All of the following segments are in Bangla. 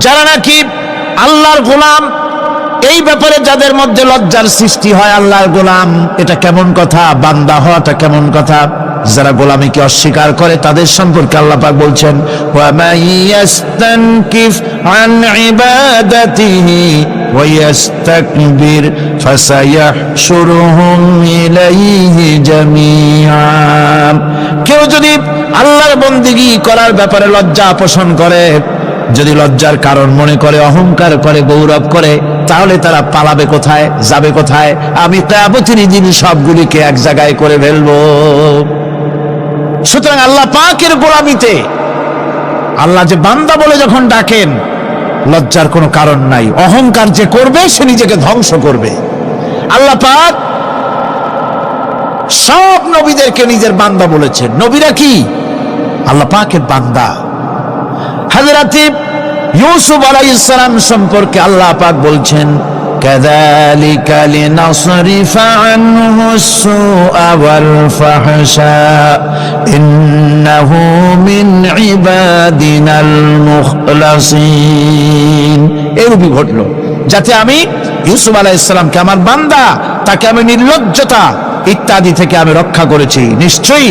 যারা নাকি আল্লাহর গোলাম, এই ব্যাপারে যাদের মধ্যে লজ্জার সৃষ্টি হয়, আল্লাহর গোলাম এটা কেমন কথা, বান্দা হওয়াটা কেমন কথা, যারা গোলামীকে অস্বীকার করে তাদের সম্পর্কে আল্লাহ পাক বলছেন, ওয়া মাইয়াস্তানকিফ আন ইবাদাতিহি ওয়া ইস্তাকবির ফাসায়াহশুরুহুম ইলাইহি জামিআ। কেউ যদি আল্লাহর বন্দেগী করার ব্যাপারে লজ্জা পোষণ করে, যদি লজ্জার কারণ মনে করে, অহংকার করে, গৌরব করে, তাহলে তারা পালাবে কোথায়, যাবে কোথায়? আমি কিয়ামতের দিন সবগুলিকে এক জায়গায় করে ফেলবো। সুতরাং আল্লাহ পাকের গোলামিতে আল্লাহ যে বান্দা বলে যখন ডাকেন, লজ্জার কোনো কারণ নাই। অহংকার যে করবে সে নিজেকে ধ্বংস করবে। আল্লাহ পাক সব নবীদেরকে নিজের বান্দা বলেছেন। নবীরা কি আল্লাহ পাকের বান্দা। হযরত ইউসুফ আলাইহিস সালাম সম্পর্কে আল্লাহ পাক বলছেন, কাযালিকা লিনাসরিফা আনহু আস-সুআ ওয়াল ফাহশা ইন্নাহু মিন ইবাদিনাল মুখলাসিন। এরূপই ঘটলো যাতে আমি ইউসুফ আলাইহিস সালামকে, আমার বান্দা, তাকে আমি নির্লজ্জতা ইত্যাদি থেকে আমি রক্ষা করেছি। নিশ্চয়ই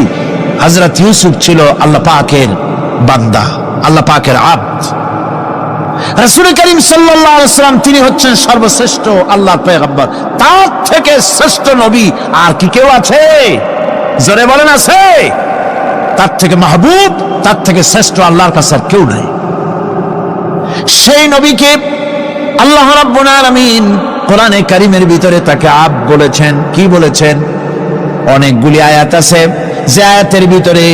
হযরত ইউসুফ ছিল আল্লাহ পাকের বান্দা, আল্লাহ পাকের আব্দ। রাসূল করিম সাল্লাল্লাহু আলাইহি ওয়াসাল্লাম তিনি হচ্ছেন সর্বশ্রেষ্ঠ আল্লাহর পয়গম্বর। তার থেকে শ্রেষ্ঠ নবী আর কি কেউ আছে? জোরে বলেন, আছে? তার থেকে মাহবুব, তার থেকে শ্রেষ্ঠ আল্লাহর কাছে আর কেউ নাই। সেই নবীকে আল্লাহ রাব্বুল আলামিন কোরআনে কারীমের ভিতরে তাকে আব্দ বলেছেন। কি বলেছেন? অনেকগুলি আয়াত আছে যে আয়াতের ভিতরে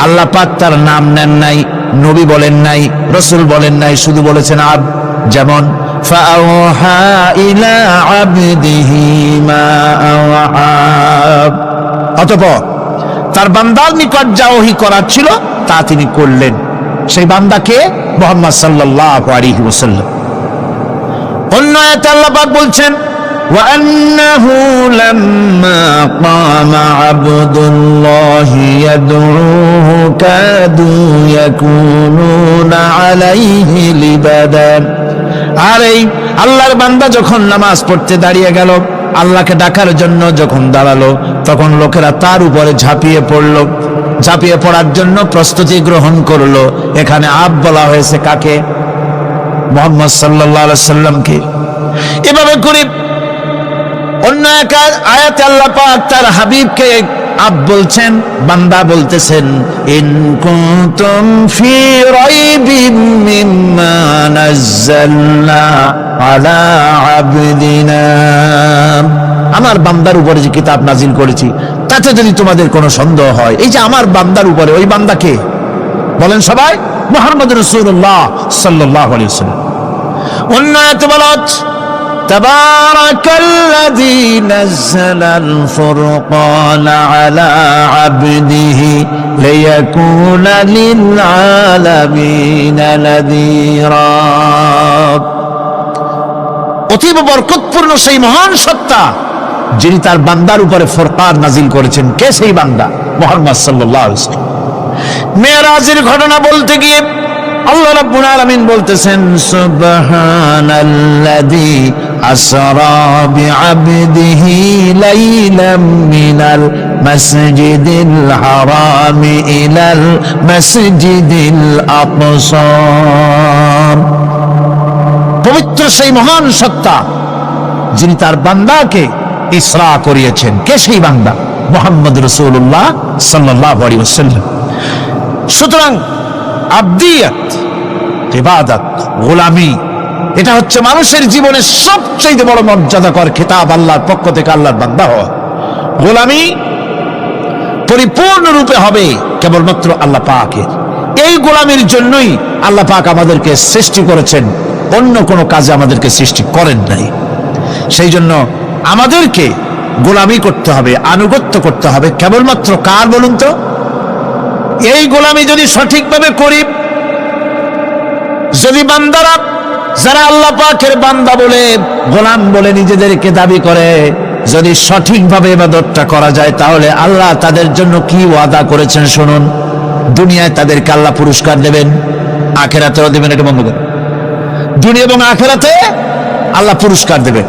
আল্লাহ পাক তার নাম নেন নাই, নবী বলেন নাই, রাসূল বলেন নাই, শুধু বলেছেন আব্দ। যেমন ফাআওহা ইলা আবদিহি মা আওহা, অতঃপর তার বান্দার নিকট যা ওহী করার ছিল তা তিনি করলেন। সেই বান্দাকে মুহাম্মদ সাল্লাল্লাহু আলাইহি ওয়াসাল্লাম। অন্য আয়াতে আল্লাহ পাক বলছেন, وأنه لما قام عبد الله يدعوه كادوا يكونون عليه لبدا। আর এই আল্লাহর বান্দা যখন নামাজ পড়তে দাঁড়িয়ে গেল, আল্লাহকে ডাকার জন্য যখন দাঁড়ালো, তখন লোকেরা তার উপরে ঝাঁপিয়ে পড়লো। ঝাঁপিয়ে পড়ার জন্য প্রস্তুতি গ্রহণ করলো। এখানে আব বলা হয়েছে কাকে? মুহাম্মদ সাল্লাল্লাহু আলাইহি সাল্লামকে। এভাবে করে অন্য এক আয়াতে আল্লাহ পাক তার হাবিবকে আব বলছেন, বান্দা বলতেছেন, ইন কুনতুম ফি রাইবিম মিম্মা নাযালনা আলা আবদিনা। আমার বান্দার উপরে যে কিতাব নাজিল করেছি তাতে যদি তোমাদের কোনো সন্দেহ হয়, এই যে আমার বান্দার উপরে, ওই বান্দা কে বলেন সবাই? মুহাম্মদ রাসূলুল্লাহ সাল্লাল্লাহু আলাইহি ওয়াসাল্লাম। অন্য আয়াতে বলা হচ্ছে, তাবারাকাল্লাযী নাযালাল ফুরকানা আলা আবদিহি লিয়াকুনা লিল আলামিনা নাযীরা। অতীব বরকতপূর্ণ সেই মহান সত্তা যিনি তার বান্দার উপরে ফুরকান নাজিল করেছেন। কে সেই বান্দা? মুহাম্মদ সাল্লাল্লাহু আলাইহি ওয়াসাল্লাম। মেরাজের ঘটনা বলতে গিয়ে আল্লাহ রাব্বুল আলামিন বলতেছেন, সুবহানাল্লাযী আসরা বিআবদিহি লাইলাম মিনাল মাসজিদিল হারামি ইলাল মাসজিদিল আকসা। পবিত্র সেই মহান সত্তা যিনি তার বান্দাকে ইসরা করিয়েছেন। কে সেই বান্দা? মুহাম্মদ রাসূলুল্লাহ সাল্লাল্লাহু আলাইহি ওয়াসাল্লাম। সুতরাং আবদিয়াত, ইবাদত, গোলামি, এটা হচ্ছে মানুষের জীবনের সবচেয়ে বড় মর্যাদাকর খেতাব আল্লাহর পক্ষ থেকে আল্লাহর বান্দা হওয়া। গোলামি পরিপূর্ণরূপে হবে কেবলমাত্র আল্লাহ পাকের। এই গোলামির জন্যই আল্লাহ পাক আমাদেরকে সৃষ্টি করেছেন, অন্য কোনো কাজে আমাদেরকে সৃষ্টি করেন নাই। সেই জন্য আমাদেরকে গোলামি করতে হবে, আনুগত্য করতে হবে কেবলমাত্র কার বলুন তো? এই গোলামি যদি সঠিকভাবে করি, যদি বান্দারা যারা আল্লাহ পাকের বান্দা বলে, গোলাম বলে নিজেদেরকে দাবি করে, যদি সঠিকভাবে ইবাদতটা করা যায়, তাহলে আল্লাহ তাদের জন্য কি ওয়াদা করেছেন শুনুন। দুনিয়ায় তাদেরকে আল্লাহ পুরস্কার দেবেন, আখেরাতেও দেবেন। এটা বন্ধ করে, দুনিয়া এবং আখেরাতে আল্লাহ পুরস্কার দেবেন।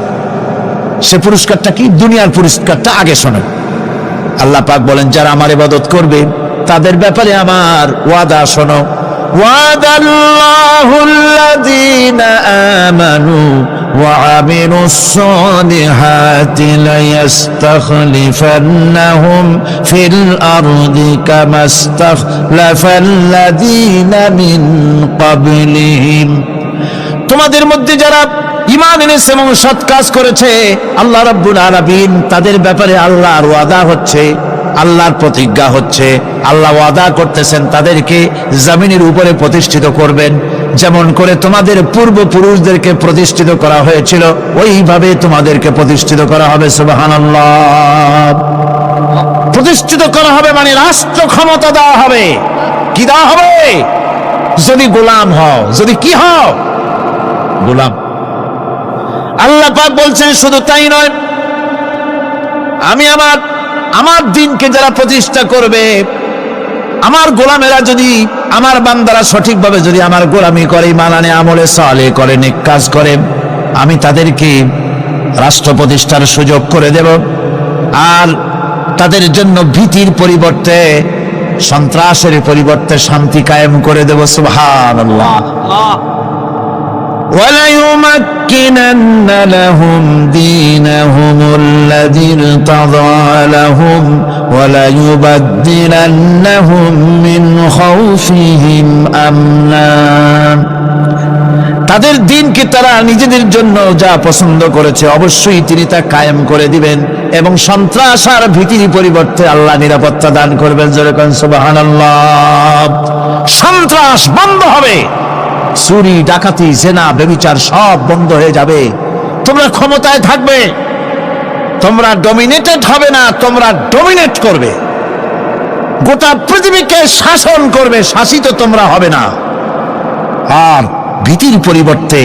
সে পুরস্কারটা কি? দুনিয়ার পুরস্কারটা আগে শোনেন। আল্লাহ পাক বলেন, যারা আমার ইবাদত করবে তাদের ব্যাপারে আমার ওয়াদা শোনো। ওয়াদাল্লাহুল্লাযীনা আমানু ওয়া আমিলুস সালিহাতি লায়াস্তাখলিফান্নাহুম ফিল আরদি কামাস্তাখলাফাল্লাযীনা মিন ক্বাবলিহিম। তোমাদের মধ্যে যারা ঈমান এনেছে এবং সৎ কাজ করেছে, আল্লাহ রাব্বুল আলামিন তাদের ব্যাপারে আল্লাহর ওয়াদা হচ্ছে, আল্লাহর প্রতিজ্ঞা হচ্ছে, আল্লাহ ওয়াদা করতেছেন তাদেরকে জমিনের উপরে প্রতিষ্ঠিত করবেন। যেমন করে তোমাদের পূর্বপুরুষদেরকে প্রতিষ্ঠিত করা হয়েছিল, ওইভাবে তোমাদেরকে প্রতিষ্ঠিত করা হবে। সুবহানাল্লাহ। প্রতিষ্ঠিত করা হবে মানে রাষ্ট্র ক্ষমতা দেওয়া হবে। কি দেওয়া হবে? যদি গোলাম হও, যদি কি হও? গোলাম। আল্লাহ পাক বলছেন শুধু তাই নয়, আমি আমার দিনকে যারা প্রতিষ্ঠা করবে, আমার গোলামেরা যদি, আমার বান্দারা সঠিকভাবে যদি আমার গোলামি করে, ঈমান আনে, আমলে সালেহ করে, নেক কাজ করে, আমি তাদেরকে রাষ্ট্র প্রতিষ্ঠার সুযোগ করে দেব। আর তাদের জন্য ভীতির পরিবর্তে, সন্ত্রাসের পরিবর্তে শান্তি কায়েম করে দেব। সুবহানাল্লাহ। وَلَيُمَكِّنَنَّ لَهُمْ دِينَهُمُ الَّذِي ارْتَضَىٰ لَهُمْ وَلَيُبَدِّلَنَّهُم مِّنْ خَوْفِهِمْ أَمْنًا। তাদের দিনকে তারা নিজেদের জন্য যা পছন্দ করেছে অবশ্যই তিনি তা কায়েম করে দিবেন, এবং সন্ত্রাস আর ভীতির পরিবর্তে আল্লাহ নিরাপত্তা দান করবেন। জোরে কোন সুবহানাল্লাহ। সন্ত্রাস বন্ধ হবে, চুরি, ডাকাতি, জেনা, ব্যভিচার সব বন্ধ হয়ে যাবে। তোমরা ক্ষমতায় থাকবে, তোমরা ডমিনেটেড হবে না, তোমরা ডমিনেট করবে। গোটা পৃথিবীকে শাসন করবে, শাসিত তোমরা হবে না। আর ভীতির পরিবর্তে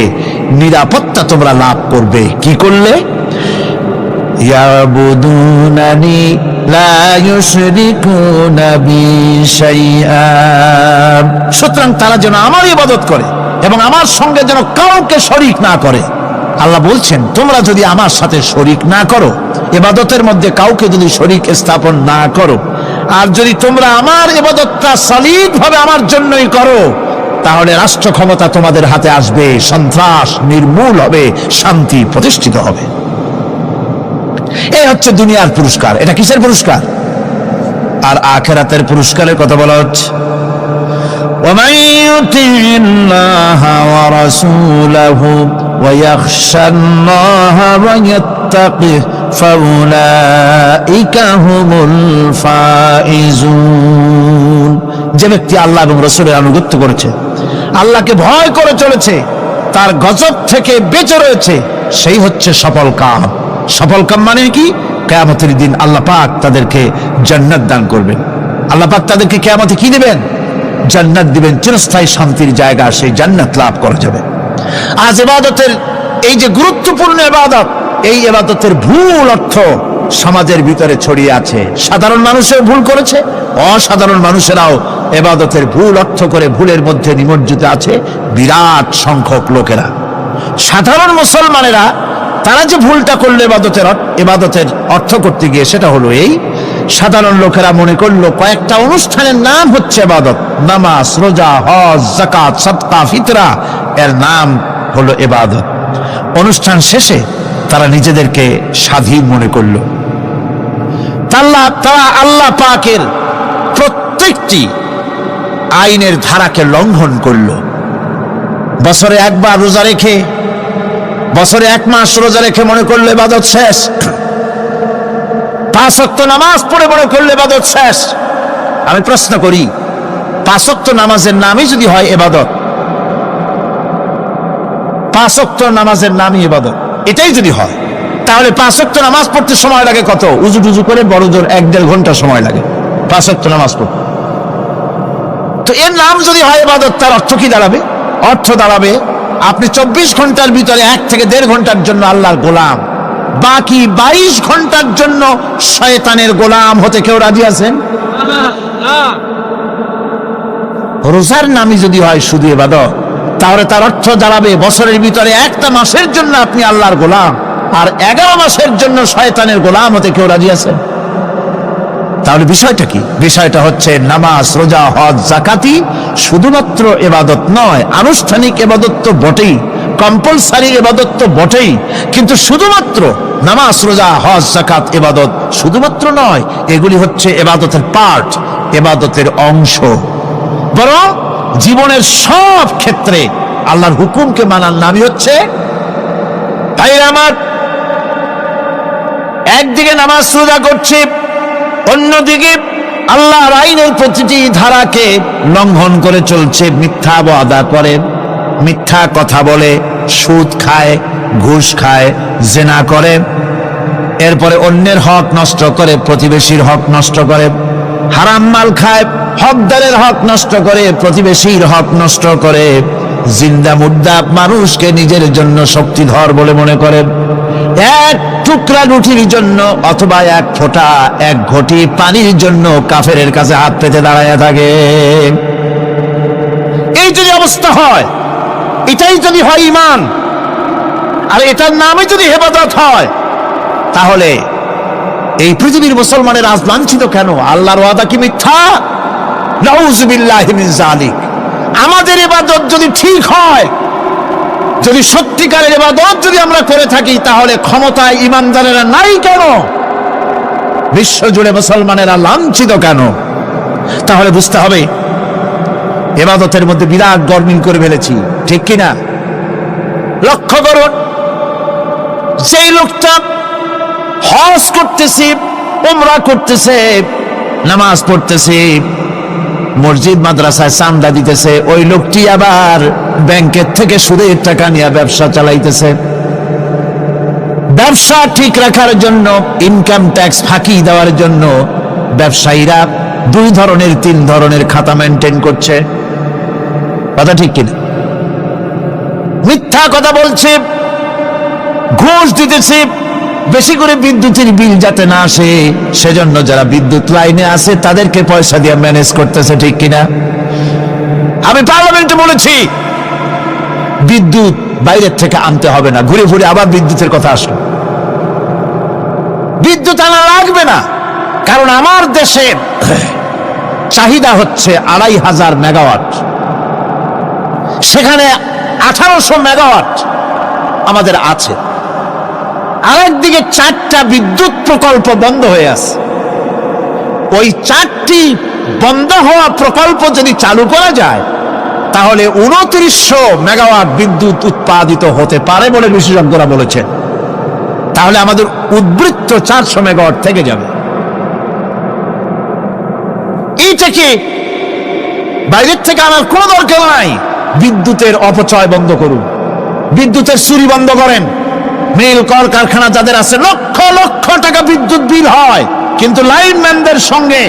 নিরাপত্তা তোমরা লাভ করবে। কি করলে? ইয়াবুদুনানি লা ইউশরিকুনা বি শাইআ। সুতরাং তারা যেন আমার ইবাদত করে এবং আমার সঙ্গে যেন কাউকে শরীক না করে। আল্লাহ বলছেন, তোমরা যদি আমার সাথে শরীক না করো, ইবাদতের মধ্যে কাউকে যদি শরীক স্থাপন না করো, আর যদি তোমরা আমার ইবাদতটা সলিড ভাবে আমার জন্যই করো, তাহলে রাষ্ট্র ক্ষমতা তোমাদের হাতে আসবে, সন্ত্রাস নির্মূল হবে, শান্তি প্রতিষ্ঠিত হবে। এই হচ্ছে দুনিয়ার পুরস্কার। এটা কিসের পুরস্কার? আর আখিরাতের পুরস্কারের কথা বলা হচ্ছে। وَمَن يُطِعِ اللَّهَ وَرَسُولَهُ وَيَخْشَ اللَّهَ وَيَتَّقِهِ فَأُولَئِكَ هُمُ الْفَائِزُونَ। যে ব্যক্তি আল্লাহ এবং রাসূলের আনুগত্য করেছে, আল্লাহকে ভয় করে চলেছে, তার গজব থেকে বেঁচে রয়েছে, সেই হচ্ছে সফল কাম। সফল কাম মানে কি? কিয়ামতের দিন আল্লাহ পাক তাদেরকে জান্নাত দান করবেন। আল্লাহ পাক তাদেরকে কিয়ামতে কি দিবেন? জান্নাত দিবেন, চিরস্থায়ী শান্তির জায়গা, সেই জান্নাত লাভ করা যাবে। আজ ইবাদতের এই যে গুরুত্বপূর্ণ ইবাদত, এই ইবাদতের ভুল অর্থ সমাজের ভিতরে ছড়িয়ে আছে। সাধারণ মানুষের ভুল করেছে, অসাধারণ মানুষেরাও ইবাদতের ভুল অর্থ করে ভুলের মধ্যে নিমজ্জিত আছে বিরাট সংখ্যক লোকেরা। সাধারণ মুসলমানেরা তারা যে ভুলটা করলো ইবাদতের অর্থ করতে গিয়ে, সেটা হলো এই, সাধারণ লোকেরা মনে করলো কয়েকটা অনুষ্ঠানের নাম হচ্ছে ইবাদত, নামাজ, রোজা, হজ, যাকাত, সাদকা, ফিতরা, এর নাম হলো ইবাদত। অনুষ্ঠান শেষে তারা নিজেদেরকে স্বাধীন মনে করলো। তারা আল্লাহ পাকের প্রত্যেকটি আইনের ধারাকে লঙ্ঘন করলো। বছরে একবার রোজা রেখে, বছরে 1 মাস রোজা রেখে মনে করলে ইবাদত শেষ। 5 ওয়াক্ত নামাজ পড়ে মনে করলে ইবাদত শেষ। আমি প্রশ্ন করি, 5 ওয়াক্ত নামাজের নামই যদি হয় ইবাদত, 5 ওয়াক্ত নামাজের নামই ইবাদত, এটাই যদি হয়, তাহলে 5 ওয়াক্ত নামাজ পড়তে সময় লাগে কত? উজু টুজু করে বড় জোর 1-1.5 ঘন্টা সময় লাগে 5 ওয়াক্ত নামাজ পড়তে। তো এর নাম যদি হয় ইবাদত, তার অর্থ কি দাঁড়াবে? অর্থ দাঁড়াবে আপনি 24 ঘন্টার ভিতরে 1 থেকে 1.5 ঘন্টার জন্য আল্লাহর গোলাম, বাকি 22 ঘন্টার জন্য শয়তানের গোলাম হতে কেউ রাজি আছেন? রোজার নামই যদি হয় শুধু ইবাদত, তাহলে তার অর্থ দাঁড়াবে বছরের ভিতরে একটা মাসের জন্য আপনি আল্লাহর গোলাম, আর 11 মাসের জন্য শয়তানের গোলাম হতে কেউ রাজি আছে? তাহলে বিষয়টা কি? বিষয়টা হচ্ছে নামাজ, রোজা, হজ, যাকাতি শুধুমাত্র ইবাদত নয়, আনুষ্ঠানিক ইবাদত তো বটেই, কম্পালসারি ইবাদত তো বটেই, কিন্তু শুধুমাত্র নামাজ, রোজা, হজ, যাকাত ইবাদত শুধুমাত্র নয়, এগুলি হচ্ছে ইবাদতের পার্ট, ইবাদতের অংশ। বরং জীবনের সব ক্ষেত্রে আল্লাহর হুকুমকে মানার নামই হচ্ছে, ভাইরা আমার, একদিকে নামাজ রোজা করছে, অন্যদিকে আল্লাহর আইনের প্রতিটি ধারাকে লঙ্ঘন করে চলছে, মিথ্যা ওয়াদা করে, মিথ্যা কথা বলে, সুদ খায়, ঘুষ খায়, জেনা করে, এরপরে অন্যের হক নষ্ট করে, প্রতিবেশীর হক নষ্ট করে, হারাম মাল খায়, হকদারের হক নষ্ট করে, প্রতিবেশীর হক নষ্ট করে, জিন্দা মুর্দা মানুষকে নিজের জন্য শক্তিধর বলে মনে করে, এক টুকরা রুটির জন্য অথবা এক ফোঁটা, এক ঘটি পানির জন্য কাফেরের কাছে হাত পেতে দাঁড়ায় থাকে। এই যদি অবস্থা হয়, এটাই যদি হয় ঈমান, আর এটার নামে যদি ইবাদত হয়, তাহলে এই পৃথিবীর মুসলমানের আজ লাঞ্ছিত কেন? আল্লাহর ওয়াদা কি মিথ্যা? নাউযুবিল্লাহি মিন যালিক। আমাদের ইবাদত যদি ঠিক হয়, যদি সত্যিকারের ইবাদত যদি আমরা করে থাকি, তাহলে ক্ষমতায় ঈমানদারেরা নাই কেন? বিশ্ব জুড়ে মুসলমানেরা লাঞ্ছিত কেন? তাহলে বুঝতে হবে ইবাদতের মধ্যে বিরাট গরমিল করে ফেলেছি, ঠিক কিনা? লক্ষ্য করুন, সেই লোকটা হজ করতেছে, উমরা করতেছে, নামাজ পড়তেছে, মসজিদ মাদ্রাসায় চাঁদা দিতেছে, ওই লোকটি আবার ব্যাংকের থেকে সুদের টাকা নিয়ে ব্যবসা চালাইতেছে। ব্যবসা ঠিক রাখার জন্য, ইনকাম ট্যাক্স ফাঁকি দেওয়ার জন্য ব্যবসায়ীরা 2 ধরনের 3 ধরনের খাতা মেনটেন করছে। কথা ঠিক কিনা? মিথ্যা কথা বলছে, ঘুষ দিতেছে, বেশি করে বিদ্যুতের বিল যাতে না আসে সেজন্য যারা বিদ্যুৎ লাইনে আছে তাদেরকে পয়সা দিয়ে ম্যানেজ করতেছে, ঠিক কিনা? আমি পার্লামেন্টে বলেছি বিদ্যুৎ বাইরের থেকে আনতে হবে না, ঘুরে ঘুরে আবার বিদ্যুতের কথা আসলো। বিদ্যুৎ আনা লাগবে না, কারণ আমার দেশের চাহিদা হচ্ছে 2500 মেগাওয়াট, সেখানে 1800 মেগাওয়াট আমাদের আছে। আরেকদিকে 4টা বিদ্যুৎ প্রকল্প বন্ধ হয়ে আছে। ওই 4টি বন্ধ হওয়া প্রকল্প যদি চালু করা যায়, তাহলে 2900 মেগাওয়াট বিদ্যুৎ উৎপাদিত হতে পারে বলে বিশেষজ্ঞরা বলেছেন। তাহলে আমাদের উদ্বৃত্ত 400 মেগাওয়াট থেকে যাবে। এইটাকে বাইরের থেকে আনার কোনো দরকার নাই। বিদ্যুতের অপচয় বন্ধ করুন, বিদ্যুতের চুরি বন্ধ করেন। মিল কল কারখানা যাদের আছে, লক্ষ লক্ষ টাকা বিদ্যুৎ বিল হয়, কিন্তু লাইনম্যানদের সঙ্গে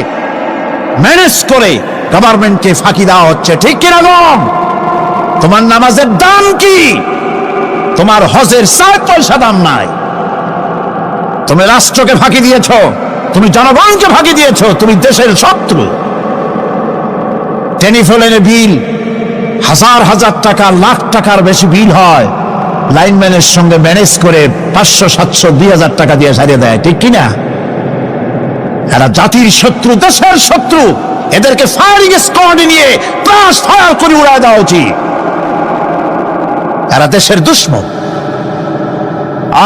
ম্যানেজ করে গভর্নমেন্টকে ফাঁকি দেওয়া হচ্ছে, ঠিক কিরকম? তোমার নামাজের দাম কি? তোমার হজের 7 পয়সা দাম নাই। তুমি রাষ্ট্রকে ফাঁকি দিয়েছ, তুমি জনগণকে ফাঁকি দিয়েছ, তুমি দেশের শত্রু। টেলিফোনের বিল হাজার হাজার টাকা, লাখ টাকার বেশি বিল হয়, লাইনম্যানের সঙ্গে ম্যানেজ করে 500, 700, 2000 টাকা দিয়ে সারিয়ে দেয়, ঠিক কিনা? এরা জাতির শত্রু, দেশের শত্রু। এদেরকে ফায়ারিং স্কোয়াডে নিয়ে ক্লাস ফায়ার করে উড়ায় দেওয়া উচিত। এরা দেশের দুশ্মন।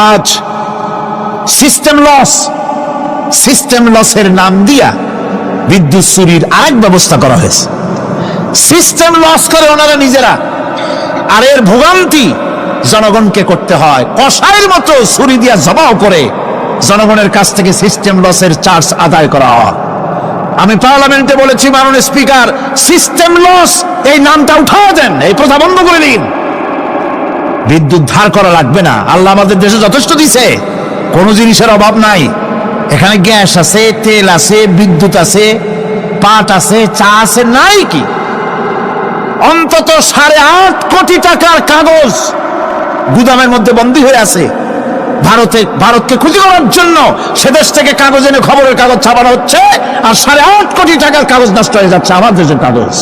আজ সিস্টেম লসের নাম দিয়া বিদ্যুৎ চুরির আরেক ব্যবস্থা করা হয়েছে। সিস্টেম লস করে ওনারা নিজেরা, আর এর ভোগান্তি জনগণকে করতে হয়। কসাইয়ের মতো ছুরি দিয়া জবাও করে জনগণের কাছ থেকে সিস্টেম লসের চার্জ আদায় করা হয়। আমি পার্লামেন্টে বলেছি, মাননীয় স্পিকার, সিস্টেম লস এই নামটা উঠাও দেন, এই প্রথা বন্ধ করে দিন। বিদ্যুৎ ধার করা লাগবে না, আল্লাহ আমাদের দেশে যথেষ্ট দিছে, কোনো জিনিসের অভাব নাই। এখানে গ্যাস আছে, তেল আছে, বিদ্যুৎ আছে, পাট আছে, চা আছে, নাই কি? অন্তত 8.5 কোটি টাকার কাগজ গুদামের মধ্যে বন্দী হয়ে আছে। ভারতকে খুশি করার জন্য সে দেশ থেকে কাগজ এনে খবরের কাগজ ছাপানো হচ্ছে, আর 8.5 কোটি টাকার কাগজ নষ্ট হয়ে যাচ্ছে, আমার দেশের কাগজ।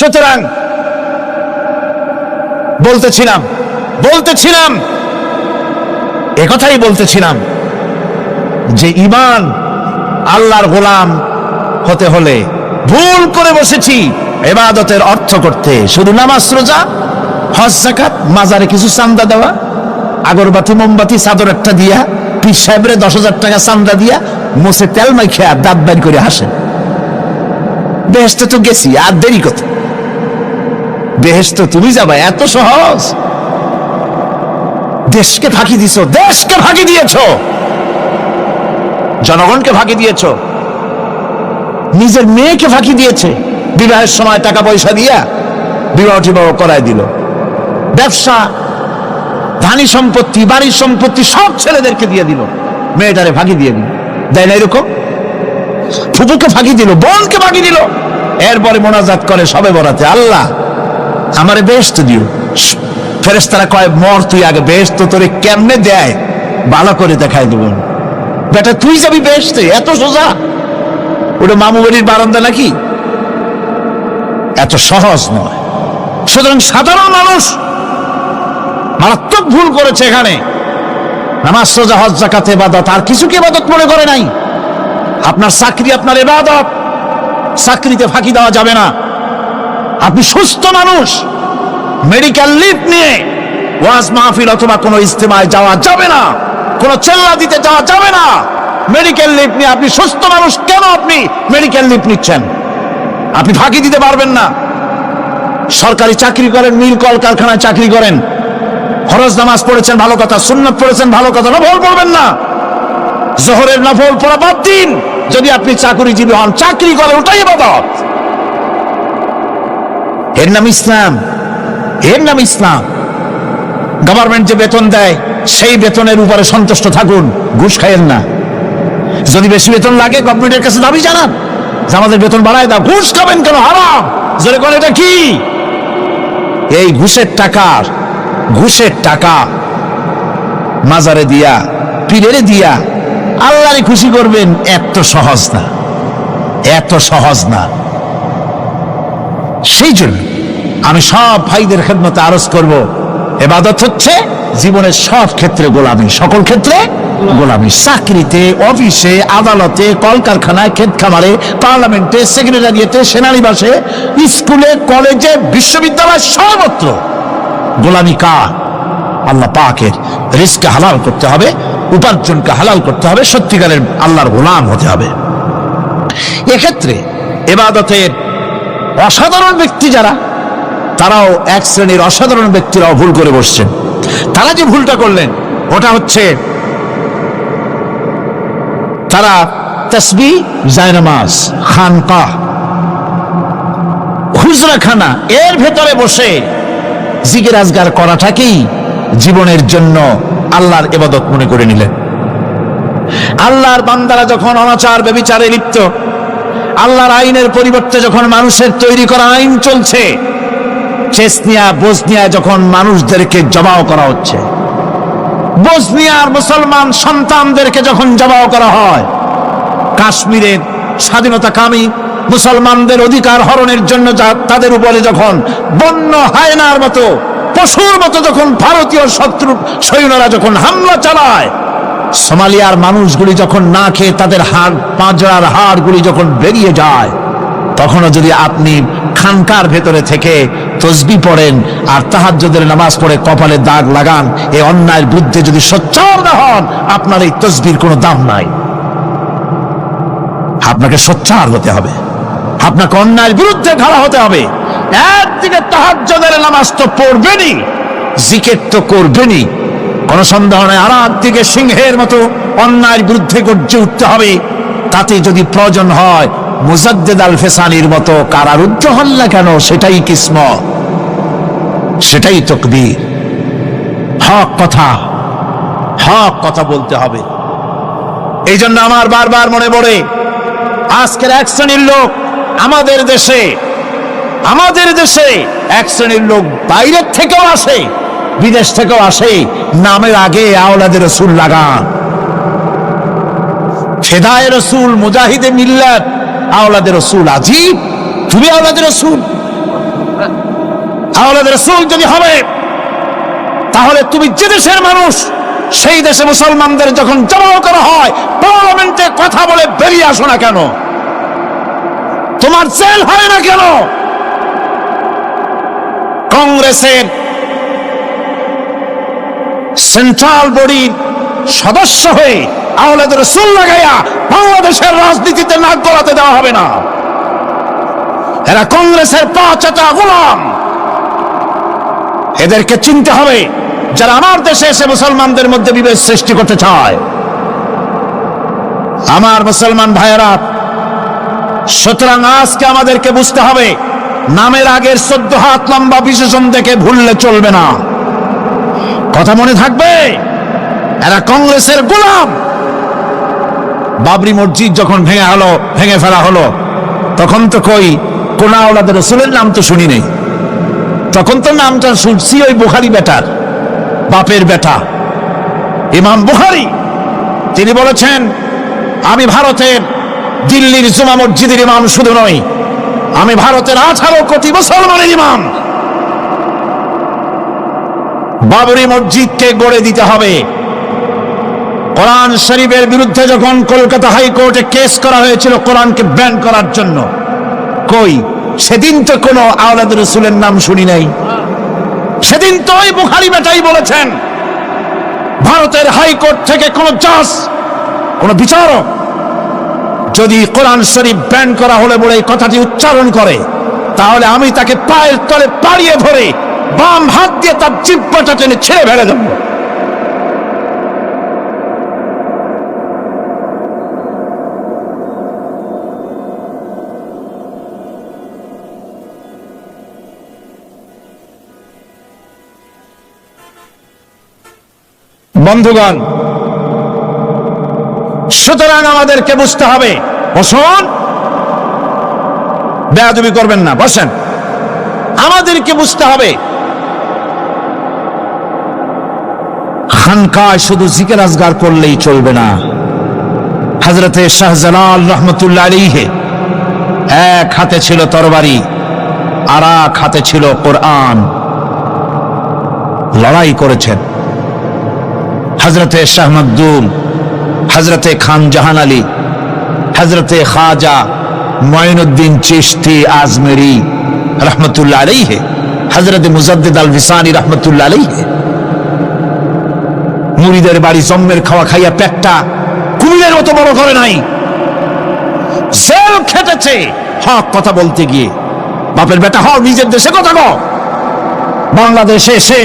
সুতরাং বলতেছিলাম একথাই বলতেছিলাম যে ঈমান আল্লাহর গোলাম হতে হলে ভুল করে বসেছি ইবাদতের অর্থ করতে, শুধু নামাজ রোজা হজ যাকাত, মাজারে কিছু চান্দা দেওয়া, আগরবাতি মোমবাতি চাদর একটা দিয়া, পীর সাহেবের 10,000 টাকা চান্দা দিয়া, মুছে তেল মাইখা দাঁত বাইর করে হাসেন। বেহেশতে তো গেছি, আর দেরি কত? বেহেশতে তুমি যাবা, এত সহজ? দেশকে ফাঁকি দিছো, দেশকে ফাঁকি দিয়েছ, জনগণকে ফাঁকি দিয়েছ, নিজের মেয়েকে ফাঁকি দিয়েছে, বিবাহের সময় টাকা পয়সা দিয়া বিবাহ টিবাহ করায় দিল, ব্যবসা, ধানি সম্পত্তি, বাড়ির সম্পত্তি সব ছেলেদেরকে দিয়ে দিল, মেয়েটারে ফাঁকি দিয়ে দিল, দেয় না এরকম? ফুপুকে ফাঁকি দিল, বোনকে ফাঁকি দিল, এরপরে মোনাজাত করে সবে বরাতে, আল্লাহ আমারে বেহেশত দিও। ফেরেশতারা কয় মর তুই আগে, বেহেশত তোরে কেমনে দেয় ভালো করে দেখায় দেব। বেটা তুই যাবি বেহেশতে? এত সোজা? ওটা মামু বাড়ির বারান্দা নাকি? এত সহজ নয়। সুতরাং সাধারণ মানুষ মারাত্মক ভুল করেছে এখানে। নামাজ রোজা হজ যাকাত ইবাদত, আর কিছুকে ইবাদত মনে করে নাই। আপনার চাকরি আপনার ইবাদত, চাকরিতে ফাঁকি দেওয়া যাবে না। আপনি সুস্থ মানুষ, মেডিকেল লিভ নিয়ে ওয়াজ মাহফিল অথবা কোনো ইজতেমায় যাওয়া যাবে না, কোনো চেল্লা দিতে যাওয়া যাবে না। মেডিকেল লিভ নিয়ে আপনি সুস্থ মানুষ, কেন আপনি মেডিকেল লিভ নিচ্ছেন? আপনি ফাঁকি দিতে পারবেন না। সরকারি চাকরি করেন, মিল কল কারখানায় চাকরি করেন, ফরজ নামাজ পড়েছেন ভালো কথা, সুন্নাত পড়েছেন ভালো কথা, নফল পড়বেন না। জোহরের নফল পড়া বাদ দিন। যদি আপনি চাকরিজীবী হন, চাকরি করে, ওটাই ইবাদত। এর নাম ইসলাম, এর নাম ইসলাম। গভর্নমেন্ট যে বেতন দেয় সেই বেতনের উপরে সন্তুষ্ট থাকুন, ঘুষ খাইয়েন না। যদি বেশি বেতন লাগে গভর্নমেন্টের কাছে দাবি জানান যে আমাদের বেতন বাড়ায় দাও। ঘুষ খাবেন কেন? হারাম। জোরে করে, এটা কি? এই ঘুষের টাকা মাজারে দিয়া, পীরেরে দিয়া আল্লাহরে খুশি করবেন, এত সহজ না, এত সহজ না। সেই জন্য আমি সব ভাইদের খেদমতে আরজ করব, ইবাদত হচ্ছে জীবনের সব ক্ষেত্রে গোলামি, সকল ক্ষেত্রে গোলামি। চাকরিতে, অফিসে, আদালতে, কলকারখানায়, ক্ষেত খামারে, পার্লামেন্টে, সেক্রেটারিয়েটে, সেনানিবাসে, স্কুলে, কলেজে, বিশ্ববিদ্যালয়, সর্বত্র গোলামি কার? আল্লাহ পাকের। রিজকে হালাল করতে হবে, উপার্জনকে হালাল করতে হবে, সত্যিকারের আল্লাহর গোলাম হতে হবে। এক্ষেত্রে ইবাদতের অসাধারণ ব্যক্তি যারা, তারাও এক শ্রেণীর অসাধারণ ব্যক্তিরাও ভুল করে বসছেন। তারা যে ভুলটা করলেন ওটা হচ্ছে তারা তাসবিহ, জায়নামাজ, খানকাহ, হুজরাখানা এর ভেতরে বসে জিকির আজগার করাটাকেই জীবনের জন্য আল্লাহর ইবাদত মনে করে নিলেন। আল্লাহর বান্দারা যখন অনাচার ব্যভিচারে লিপ্ত, আল্লাহর আইনের পরিবর্তে যখন মানুষের তৈরি করা আইন চলছে, চেচনিয়া বসনিয়া যখন মানুষদেরকে জবাও করা হচ্ছে, বসনিয়ার মুসলমান সন্তানদেরকে যখন জবাও করা হয়, কাশ্মীরের স্বাধীনতাকামী মুসলমানদের অধিকার হরণের জন্য তাদের উপরে যখন বন্য হায়নার মতো, পশুর মতো যখন ভারতীয় শত্রু সৈন্যরা যখন হামলা চালায়, সোমালিয়ার মানুষগুলি যখন না খেয়ে তাদের হাড়, পাঁজরার হাড়গুলি যখন বেরিয়ে যায়, তখনও যদি আপনি খানকার ভেতরে থেকে তসবিহ পড়েন আর তাহাজ্জুদের নামাজ পড়ে কপালে দাগ লাগান, এই অন্যায়ের বিরুদ্ধে যদি সোচ্চার না হন, আপনার এই তসবির কোনো দাম নাই। আপনাকে সোচ্চার হতে হবে, আপনাকে অন্যায়ের বিরুদ্ধে খাড়া হতে হবে। একদিকে তাহাজ্জুদের নামাজ তো পড়বেনই, জিকির তো করবেনই, কোন সন্দেহ নেই। আর একদিকে সিংহের মতো অন্যায়ের বিরুদ্ধে গর্জে উঠতে হবে। তাতে যদি প্রয়োজন হয় মুজাদ্দেদ আল ফেসানির মতো কারারুদ্ধ হন না কেন, সেটাই কিসমত, সেটাই তাকদীর। হক কথা বলতে হবে। এই জন্য আমার বারবার মনে পড়ে আজকের এক শ্রেণীর লোক আমাদের দেশে এক শ্রেণীর লোক বাইরের থেকেও আসে, বিদেশ থেকেও আসে, নামের আগে আওলাদে রসুল লাগান। ফেদায়ে রসুল, মুজাহিদে মিল্লাত, আওলাদে রসুল। আজিব, তুমি আওলাদে রসুল? আওলাদ রাসূল যদি হবে, তাহলে তুমি যে দেশের মানুষ, সেই দেশে মুসলমানদের যখন জবাও করা হয়, পার্লামেন্টে কথা বলে বেরিয়ে আসো না কেন? তোমার জেল হয় না কেন? কংগ্রেসের সেন্ট্রাল বডির সদস্য হয়ে আওলাদ রাসূল লাগাইয়া বাংলাদেশের রাজনীতিতে নাক গলাতে দেওয়া হবে না। এরা কংগ্রেসের পা চাটা গোলাম। এদেরকে চিনতে হবে, যারা আমার দেশে এসে মুসলমানদের মধ্যে বিভেদ সৃষ্টি করতে চায়। আমার মুসলমান ভাইয়েরা, সুতরাং আজকে আমাদেরকে বুঝতে হবে, নামের আগের 14 হাত লম্বা বিশেষণ দেখে ভুললে চলবে না। কথা মনে থাকবে, এরা কংগ্রেসের গোলাম। বাবরি মসজিদ যখন ভেঙে ফেলা হলো, তখন তো কোন আওলাদ রাসূলের নাম তো শুনি নেই। তখন তো নামটা শুনছি ওই বুখারী বেটার, বাপের বেটা ইমাম বুখারী। তিনি বলেছেন, আমি ভারতের দিল্লির জুমা মসজিদের ইমাম শুধু নই, আমি ভারতের 18 কোটি মুসলমানের ইমাম। বাবরি মসজিদকে গড়ে দিতে হবে। কোরআন শরীফের বিরুদ্ধে যখন কলকাতা হাইকোর্টে কেস করা হয়েছিল কোরআনকে ব্যান করার জন্য, সেদিন তো কোনো আওলাদ রাসূলের নাম শুনি নাই। সেদিন তো ওই বুখারী বেটাই বলেছেন, ভারতের হাইকোর্ট থেকে কোন জাজ, কোন বিচারক যদি কোরআন শরীফ ব্যান করা হলে বলে এই কথাটি উচ্চারণ করে, তাহলে আমি তাকে পায়ের তলে পাড়িয়ে ধরে বাম হাত দিয়ে তার জিহ্বাটা টেনে ছেড়ে ফেলে দেব। বন্ধুগণ, সুতরাং আমাদেরকে বুঝতে হবে, বসুন, বেয়াদবি করবেন না, বসেন। আমাদেরকে বুঝতে হবে, খানকায় শুধু জিকির আজগার করলেই চলবে না। হযরতে শাহজালাল রহমতুল্লাহ আলাইহি এক হাতে ছিল তরবারি, আর এক হাতে ছিল কোরআন। লড়াই করেছেন। হযরতে শাহ মখদুম, হযরতে খান জাহান আলী, হযরতে খাজা মঈনুদ্দিন চিশতি আজমেরি রহমতুল্লাহ আলাইহি, হযরতে মুজাদ্দিদ আল ভিসানি রহমতুল্লাহ আলাইহি। মুরিদের বাড়ি জম্মের খাওয়া খাইয়া পেটটা কুমিরের মতো বড় করে নাই। জেল খেটেছে হক কথা বলতে গিয়ে। বাপের বেটা হও, নিজের দেশে কথা কও। বাংলাদেশে এসে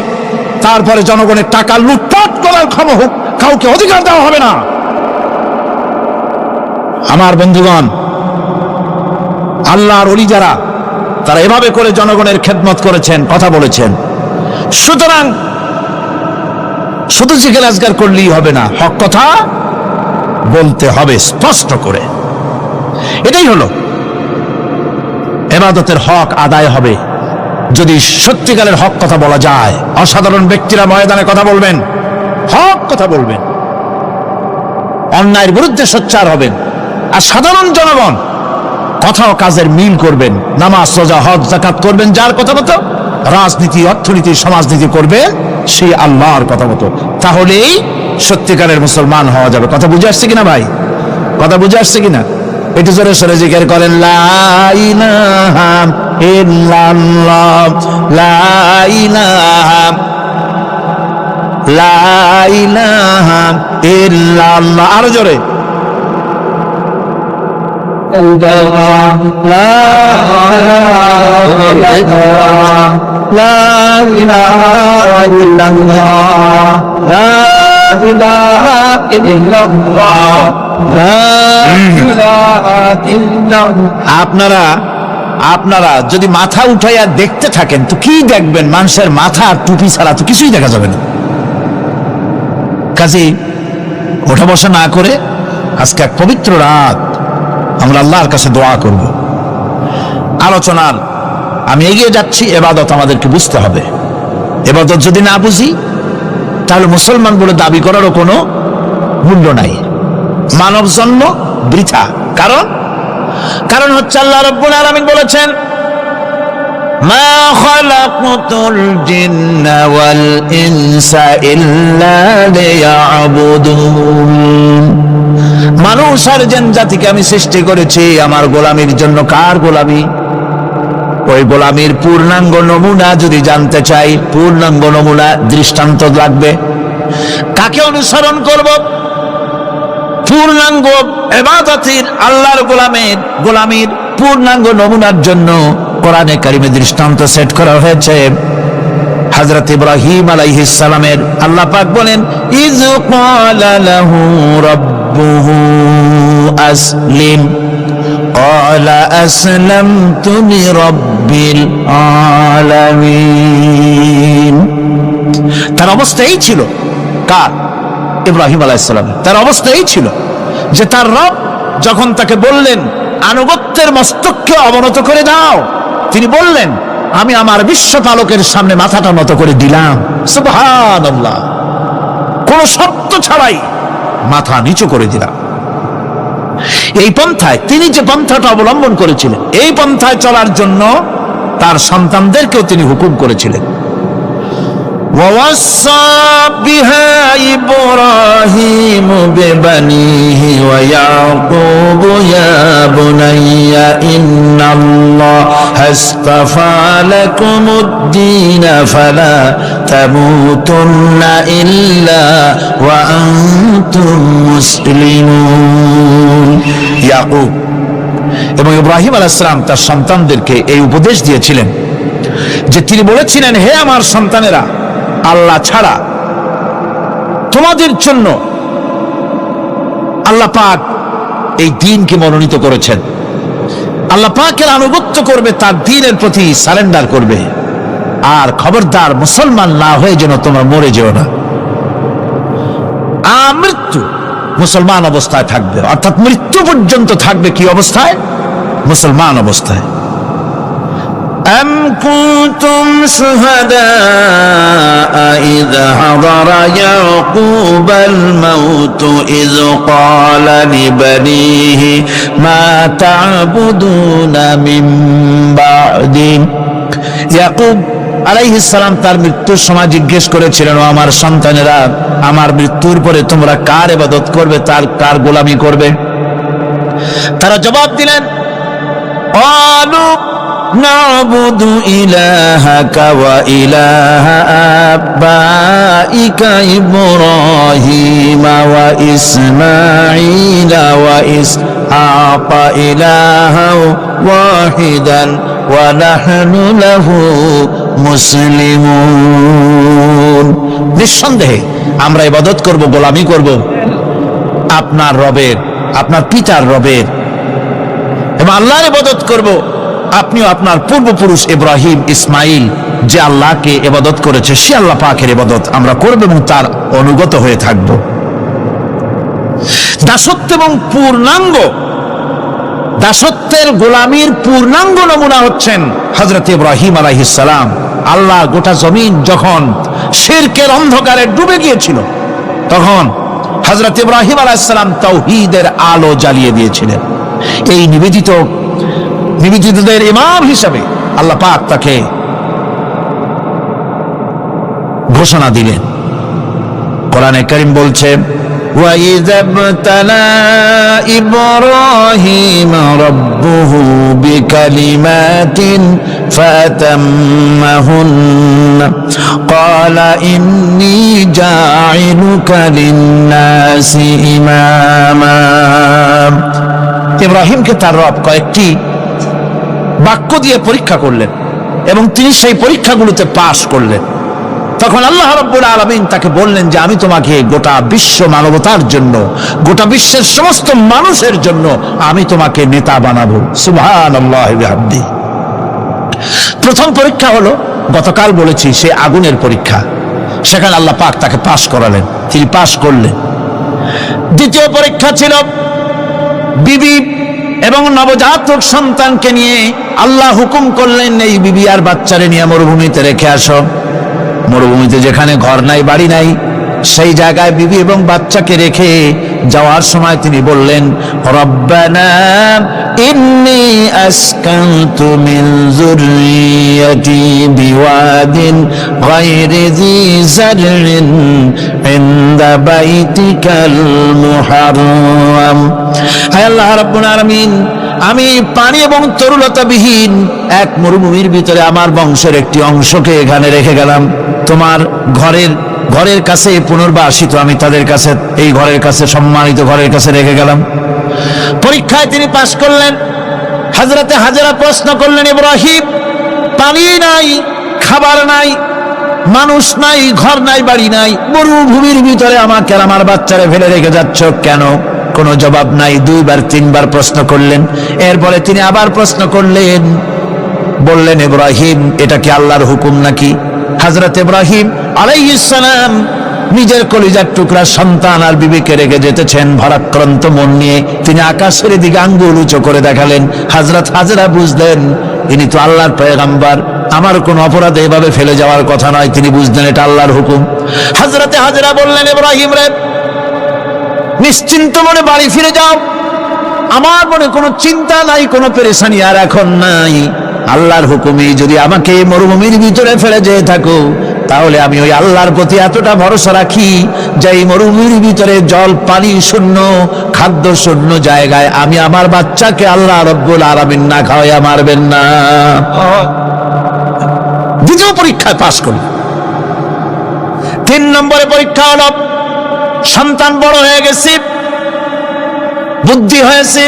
তারপরে জনগণের টাকা লুটপাট করার কাউকে অধিকার দেওয়া হবে না। আমার বন্ধুগণ, আল্লাহর ওলি যারা, তারা এভাবে করে জনগণের খেদমত করেছেন, কথা বলেছেন। সুতরাং শুধু জিকির আজগার করলেই হবে না, হক কথা বলতে হবে স্পষ্ট করে। এটাই হলো ইবাদতের হক আদায় হবে যদি সত্যিকারের হক কথা বলা যায়। অসাধারণ ব্যক্তিরা ময়দানে কথা বলবেন, হক কথা বলবেন, অন্যায়ের বিরুদ্ধে সোচ্চার হবেন। আর সাধারণ জনগণ কথা ও কাজের মিল করবেন, নামাজ রোজা হজ যাকাত করবেন যার কথা মতো, রাজনীতি অর্থনীতি সমাজনীতি করবেন সেই আল্লাহর কথা মতো। তাহলেই সত্যিকারের মুসলমান হওয়া যাবে। কথা বুঝে আসছে কিনা ভাই? কথা বুঝে আসছে কিনা? একটু জোরে সরে জিকির করেন, লা ইলাহা ইল্লাল্লাহ, লা ইলাহা, লা ইলাহা ইল্লাল্লাহ। আরো জোরে, আপনারা যদি মাথা উঠাইয়া দেখতে থাকেন তো কি দেখবেন? মানুষের মাথা আর টুপি ছাড়া তো কিছুই দেখা যাবে না। কাজে ওঠা বসা না করে আজকে এক পবিত্র রাত আমরা আল্লাহর কাছে দোয়া করব। আলোচনার আমি এগিয়ে যাচ্ছি। ইবাদত আমাদেরকে বুঝতে হবে। ইবাদত যদি না বুঝি তাহলে মুসলমান বলে দাবি করারও কোনো মূল্য নাই। মানব জন্ম বৃথা। কারণ হচ্ছে আল্লাহ রাব্বুল আলামিন বলেছেন, মা খালাকতুল জিন্না ওয়াল ইনসা ইল্লা লিয়াবুদুন। মানুষ আর জিন জাতিকে আমি সৃষ্টি করেছি আমার গোলামির জন্য। কার গোলামি? ওই গোলামির পূর্ণাঙ্গ নমুনা যদি জানতে চাই, পূর্ণাঙ্গ নমুনা দৃষ্টান্ত লাগবে। কাকে অনুসরণ করব? পূর্ণাঙ্গ ইবাদতের আল্লাহর গোলামির পূর্ণাঙ্গ নমুনার জন্য কোরআনে কারিমে দৃষ্টান্ত সেট করা হয়েছে। হযরত ইব্রাহিম আলাইহিস সালামের আল্লাহ পাক বলেন, ইয ক্বালা লাহু রাব্বুহু আসলিম ক্বালা আসলামতু লিরাব্বিল আলামিন। তার অবস্থা এই ছিল। কার? ইব্রাহিম আলাইহিস সালাম। তার অবস্থা এই ছিল যে তার রব যখন তাকে বললেন আনুগত্যের মস্তককে অবনত করে দাও, তিনি বললেন আমি আমার বিশ্বপালকের সামনে মাথাটা নত করে দিলাম। সুবহানাল্লাহ, কোন শর্ত ছাড়াই মাথা নিচু করে দিলাম। এই পন্থায় তিনি যে পন্থাটা অবলম্বন করেছিলেন, এই পন্থায় চলার জন্য তার সন্তানদেরকেও তিনি হুকুম করেছিলেন। ووصى بها إبراهيم ببنيه ويعقوب يا بني إن الله اصطفى لكم الدين فلا تموتن إلا وأنتم مسلمون। ইয়াকুব এবং ইব্রাহিম আলাইহিস সালাম তার সন্তানদেরকে এই উপদেশ দিয়েছিলেন যে তিনি বলেছিলেন, হে আমার সন্তানেরা, আল্লাহ ছাড়া তোমাদের জন্য আল্লাহ পাক এই দ্বীনকে মনোনীত করেছেন। আল্লাহ পাকের আনুগত্য করবে, তার দ্বীনের প্রতি সারেন্ডার করবে। আর খবরদার মুসলমান না হয়ে যেন তোমরা মরে যেও না। মৃত্যু মুসলমান অবস্থায় থাকবে, অর্থাৎ মৃত্যু পর্যন্ত থাকবে কি অবস্থায়? মুসলমান অবস্থায়। أم كنتم شهداء إذ حضر يعقوب الموت إذ قال لبنيه ما تعبدون من بعدي। ইয়াকুব আলাইহিস সালাম তার মৃত্যুর সময় জিজ্ঞেস করেছিলেন, ও আমার সন্তানেরা, আমার মৃত্যুর পরে তোমরা কার ইবাদত করবে, কার গোলামি করবে? তারা জবাব দিলেন, قالوا نعبد إلهك وإله آبائك إبراهيم وإسماعيل وإسحاق إلها واحدا ونحن له মুসলিমুন। নিঃসন্দেহে আমরা ইবাদত করব, গোলামি করব আপনার রবের, আপনার পিতার রবের, এবং আল্লাহর ইবাদত করব। আপনিও আপনার পূর্বপুরুষ ইব্রাহিম ইসমাইল যে আল্লাহকে ইবাদত করেছে, সে আল্লাহ পাকের ইবাদত আমরা করব এবং তার অনুগত হয়ে থাকব। দাসত্ব এবং পূর্ণাঙ্গ দাসত্বের গোলামির পূর্ণাঙ্গ নমুনা হচ্ছেন হযরত ইব্রাহিম আলাইহিস সালাম। আল্লাহ গোটা জমিন যখন শিরকের অন্ধকারে ডুবে গিয়েছিল, তখন হযরত ইব্রাহিম আলাইহিস সালাম তাওহীদের আলো জ্বালিয়ে দিয়েছিলেন। এই নিবেদিতদের ইমাম হিসাবে আল্লাহ পাক তাকে ঘোষণা দিলেন। কোরআনে কারীম বলছে, وَإِذَا ابْتَلَى إِبْرَاهِيمَ رَبُّهُ بِكَلِمَاتٍ فَأَتَمَّهُنَّ قَالَ إِنِّي جَاعِلُكَ لِلنَّاسِ إِمَامًا। ইব্রাহিমকে তার রব কয়েকটি বাক্য দিয়ে পরীক্ষা করলেন এবং তিনি সেই পরীক্ষাগুলোতে পাশ করলেন। তখন আল্লাহ রাব্বুল আলামিন তাকে বললেন যে আমি তোমাকে গোটা বিশ্ব মানবতার জন্য, গোটা বিশ্বের সমস্ত মানুষের জন্য আমি তোমাকে নেতা বানাবো। সুবহানাল্লাহি ওয়া বিহামদিহি। প্রথম পরীক্ষা হলো, গতকাল বলেছি, সে আগুনের পরীক্ষা। সেখানে আল্লাহ পাক তাকে পাশ করালেন, তিনি পাশ করলেন। দ্বিতীয় পরীক্ষা ছিল বিবি এবং নবজাতক সন্তানকে নিয়ে আল্লাহ হুকুম করলেন, এই বিবি আর বাচ্চারে নিয়ে মরুভূমিতে রেখে আসো। মরুভূমিতে যেখানে ঘর নাই, বাড়ি নাই, সেই জায়গায় বিবি এবং বাচ্চাকে রেখে যাওয়ার সময় তিনি বললেন, রব্বানা ইন্নী আসকানতু মিন যুররিয়্যাতি বিওয়াদিন গায়রি যী যাররিন ইনদা বাইতিকাল মুহাররাম। হে আল্লাহ রাব্বুল আলামিন, আমি পানি এবং তরুলতাবিহীন এক মরুভূমির ভিতরে আমার বংশের একটি অংশকে এখানে রেখে গেলাম। তোমার ঘরের কাছে পুনর্বাসিত আমি তাদের কাছে, এই ঘরের কাছে, সম্মানিত ঘরের কাছে রেখে গেলাম। পরীক্ষায় তিনি পাশ করলেন। হযরতে হাজেরা প্রশ্ন করলেন, ইব্রাহিম, পানি নাই, খাবার নাই, মানুষ নাই, ঘর নাই, বাড়ি নাই, মরুভূমির ভিতরে আমাকে আর আমার বাচ্চারে ফেলে রেখে যাচ্ছ কেন? কোনো জবাব নাই। 2 বার 3 বার প্রশ্ন করলেন। এরপরে তিনি আবার প্রশ্ন করলেন, বললেন, ইব্রাহিম, এটা কি আল্লাহর হুকুম নাকি? হযরত ইব্রাহিম আলাইহিস সালাম নিজের কলিজার টুকরা সন্তান আর বিবিকে রেখে যেতেছেন ভারাক্রান্ত মন নিয়ে। তিনি আকাশের দিকে আঙ্গুল উঁচু করে দেখালেন। হযরত হাজেরা বুঝলেন ইনি তো আল্লাহর পয়গম্বর, আমার কোনো অপরাধে এভাবে ফেলে যাওয়ার কথা নয়। তিনি বুঝলেন এটা আল্লাহর হুকুম। হযরত হাজেরা বললেন, ইব্রাহিম রে, নিশ্চিন্ত মনে বাড়ি ফিরে যাও। আমার মনে কোনো চিন্তা নাই, কোনো পেরেশানি আর এখন নাই। আল্লাহর হুকুমে যদি আমাকে মরুভূমির ভিতরে ফেলে যেয়ে থাকো, তাহলে আমি ওই আল্লাহর প্রতি এতটা ভরসা রাখি যে এই মরুভূমির ভিতরে জল পানি শূন্য, খাদ্য শূন্য জায়গায় আমি আমার বাচ্চাকে আল্লাহ রব্বুল আলামিন না খাওয়াইয়া মারবেন না। দ্বিতীয় পরীক্ষায় পাশ করল। 3 নম্বরে পরীক্ষা হলো, সন্তান বড় হয়ে গেছে, বুদ্ধি হয়েছে,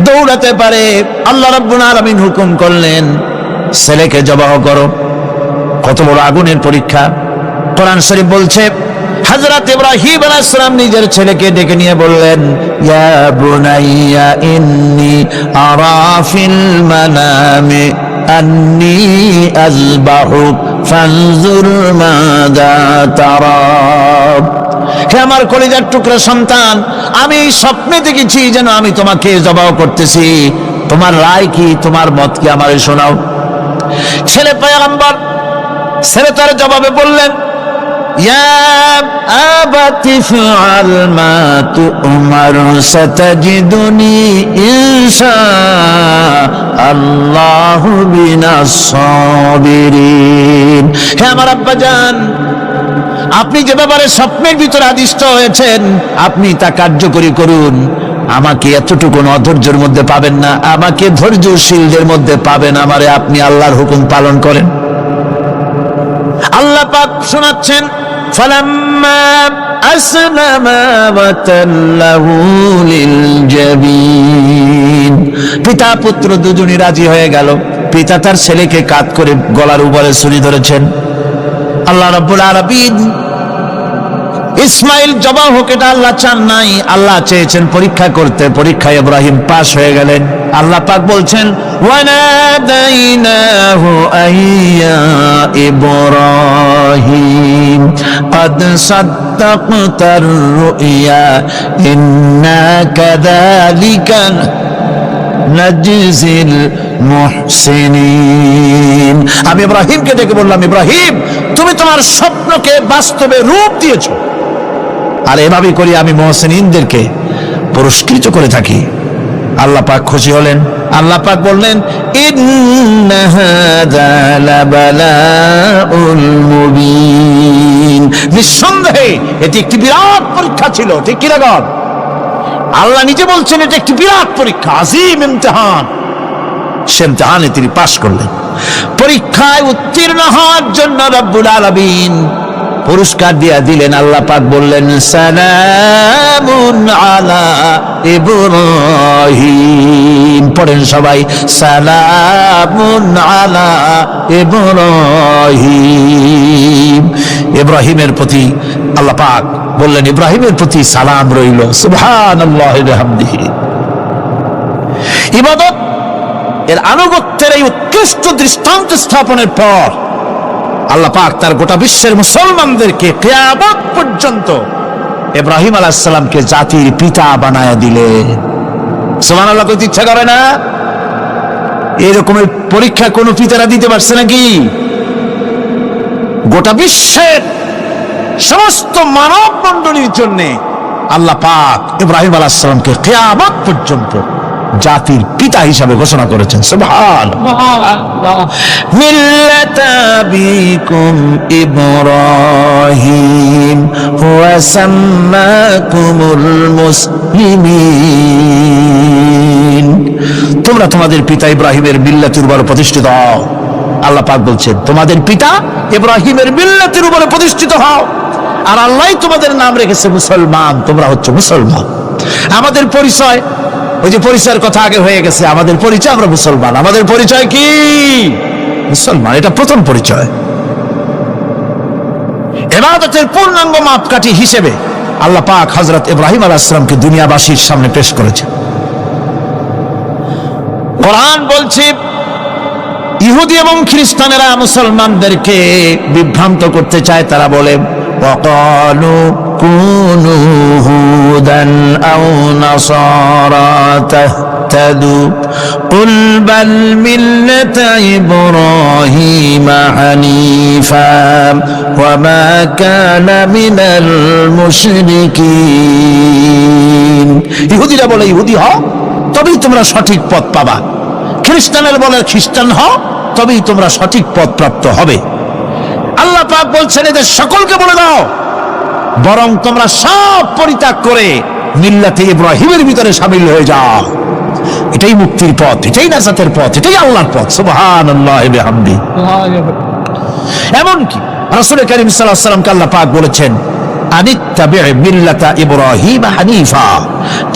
দৌড়াতে পারে। আল্লাহ রাব্বুল আলামিন হুকুম করলেন, ছেলেকে জবাহ করো। কত বড় আগুনের পরীক্ষা! কোরআন শরীফ বলছে, হযরত ইব্রাহিম আলাইহিস সালাম নিজের ছেলেকে ডেকে নিয়ে বললেন, ইয়া বুনাইয়া ইন্নী আরা ফিল মানামি আন্নী আযবাহুক ফানজুর মাযা তারা। হে আমার কলিজার টুকরা সন্তান, আমি স্বপ্নে দেখেছি যেন আমি তোমাকে জবাহ করতেছি। তোমার রায় কি, তোমার মত কি, আমারে শোনাও। ছেলে পয়গম্বর, ছেলে তার জবাবে বললেন, ইয়া আবাতি ফাআল মা তু'মার সাতাজিদুনি ইনশাআল্লাহু মিনাস সাবিরিন। হে আমার আব্বাজান, আপনি যে ব্যাপারে স্বপ্নের ভিতরে আদিষ্ট হয়েছেন আপনি তা কার্যকরী করুন। আমাকে এতটুকু অধৈর্যের মধ্যে পাবেন না, আমাকে ধৈর্যশীলদের মধ্যে পাবেন। আমারে আপনি আল্লাহর হুকুম পালন করেন। আল্লাহ পাক শোনাচ্ছেন, ফালাম্মা আসলামা ওয়া তাল্লাহু লিল জাবিন। পিতা পুত্র দুজনই রাজি হয়ে গেল। পিতা তার ছেলেকে কাঁধ করে গলার উপরে ছুরি ধরেছেন। আল্লাহ রাব্বুল আলামিন ইসমাইল জবাহ হোক, এটা আল্লাহ চান নাই, আল্লাহ চেয়েছেন পরীক্ষা করতে। পরীক্ষায় ইব্রাহিম পাশ হয়ে গেলেন। আল্লাহ পাক বলছেন, ওয়ানাদাইনাহু আইয়া ইব্রাহিম قد صدقت الرؤيا إنا كذلك نجزي المحسنين। আমি ইব্রাহিমকে ডেকে বললাম, ইব্রাহিম, তুমি তোমার স্বপ্নকে বাস্তবে রূপ দিয়েছো, আর এভাবেই করি আমি মুহসিনদেরকে পুরস্কৃত করে থাকি। আল্লাহ পাক খুশি হলেন। আল্লাহ পাক বললেন, ইন্না হাযা লাবালাউল মুবিন। নিঃসন্দেহে এটি একটি বিরাট পরীক্ষা ছিল। ঠিক কি না? আল্লাহ নিজে বলছেন এটা একটি বিরাট পরীক্ষা, আজিম ইমতিহান। সে ইমতিহানে তিনি পাশ করলেন। পরীক্ষায় উত্তীর্ণ হওয়ার জন্য রব্বুল আলামিন পুরস্কার দিয়ে দিলেন। আল্লাহ পাক বললেন, সালামুন আলা ইব্রাহিম। পড়েন সবাই, সালামুন আলা ইব্রাহিম। ইব্রাহিমের প্রতি আল্লাহ পাক বললেন, ইব্রাহিমের প্রতি সালাম রইল। সুবহানাল্লাহি ওয়া বিহামদিহি। ইবাদত এর আনুগত্যের এই উৎকৃষ্ট দৃষ্টান্ত স্থাপনের পর আল্লাহ পাক তার গোটা বিশ্বের মুসলমানদেরকে কিয়ামত পর্যন্ত ইব্রাহিম আলাইহিস সালামকে জাতির পিতা বানায়া দিলেন। সুবহানাল্লাহ। কইতে ইচ্ছা করে না? এরকমের পরীক্ষা কোন পিতারা দিতে পারছে নাকি? গোটা বিশ্বের সমস্ত মানব মণ্ডলীর জন্য আল্লাহ পাক ইব্রাহিম আলাইহিস সালামকে কিয়ামত পর্যন্ত জাতির পিতা হিসাবে ঘোষণা করেছেন। সুবহানাল্লাহ। মিল্লাতা আবিকুম ইব্রাহিম ওয়া সাম্মাকুমুল মুসলিমিন। তোমরা তোমাদের পিতা ইব্রাহিমের মিল্লাতের উপর প্রতিষ্ঠিত হও। আল্লাহ পাক বলছেন তোমাদের পিতা ইব্রাহিমের মিল্লাতের উপর প্রতিষ্ঠিত হও, আর আল্লাহ তোমাদের নাম রেখেছে মুসলমান, তোমরা হচ্ছে মুসলমান। আমাদের পরিচয়, ওই যে পরিচয়ের কথা আগে হয়ে গেছে, আমাদের পরিচয় আমরা মুসলমান। আমাদের পরিচয় কি? মুসলমান। এটা প্রথম পরিচয়। ইবাদতের পূর্ণাঙ্গ মাপকাঠি হিসেবে আল্লাহ পাক হযরত ইব্রাহিম আলাইহিস সালামকে দুনিয়াবাসীর সামনে পেশ করেছেন। কোরআন বলছে ইহুদি এবং খ্রিস্টানেরা মুসলমানদেরকে বিভ্রান্ত করতে চায়। তারা বলে ওয়াকালু কুনু হুদান আও নাসারা তাহতাদু কুল বাল মিল্লাতা ইব্রাহিম হানিফা ওয়া মা কানা মিনাল মুশরিকিন। ইহুদিরা বলে ইহুদি হও তবেই তোমরা সঠিক পথ পাবা, খ্রিস্টানের বলে খ্রিস্টান হও তবেই তোমরা সঠিক পথ প্রাপ্ত হবে। আল্লাহ পাক বলছেন এদের সকলকে বলে দাও বরং তোমরা সব পরিত্যাগ করে মিল্লাতে ইব্রাহিমের ভিতরে শামিল হয়ে যাও। এটাই মুক্তির পথ, এটাই নাজাতের পথ, এটাই আল্লাহর পথ। সুবহানাল্লাহি ওয়া বিহামদিহি। এমনকি রাসূল কারীম সাল্লাল্লাহু আলাইহি ওয়াসাল্লামকে আল্লাহ পাক বলেছেন আনিত্তাবি' মিল্লাতা ইব্রাহিম হানিফা,